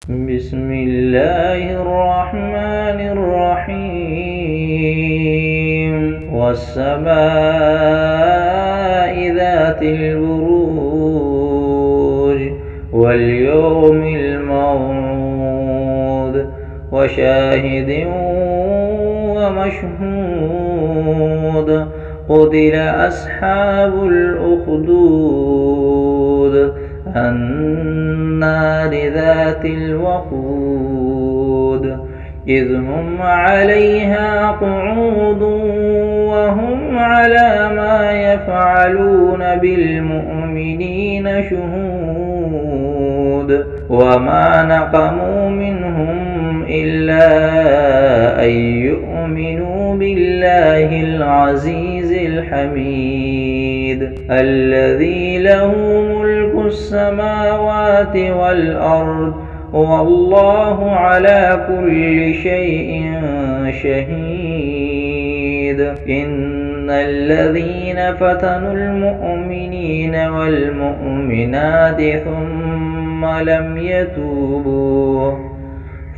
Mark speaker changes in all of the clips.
Speaker 1: بسم الله الرحمن الرحيم والسماء ذات البروج واليوم الموعود وشاهد ومشهود قتل أصحاب الأخدود النار ذات الوقود إذ هم عليها قعود وهم على ما يفعلون بالمؤمنين شهود وما نقموا منهم إلا أن يؤمنوا بالله العزيز الحميد الذي له ملك السماوات والأرض والله على كل شيء شهيد إن الذين فتنوا المؤمنين والمؤمنات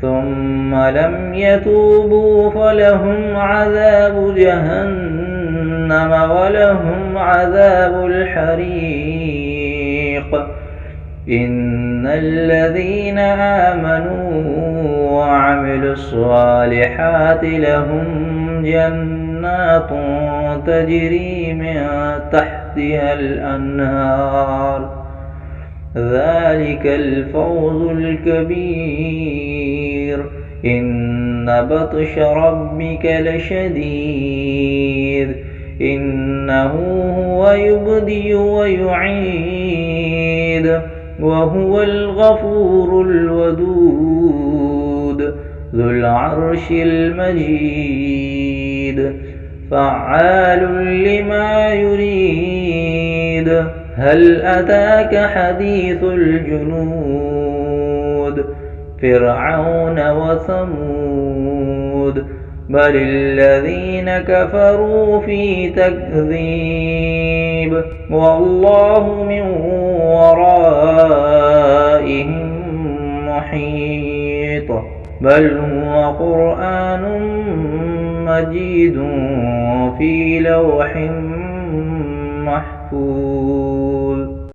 Speaker 1: ثم لم يتوبوا فلهم عذاب جهنم ولهم عذاب الحريق إن الذين آمنوا وعملوا الصالحات لهم جنات تجري من تحتها الأنهار ذلك الفوز الكبير إن بطش ربك لشديد إنه هو يبدئ ويعيد وهو الغفور الودود ذو العرش المجيد فعال لما يريد هل أتاك حديث الجنود فرعون وثمود بل الذين كفروا في تكذيب والله من ورائهم محيط بل هو قرآن مجيد في لوح محفوظ.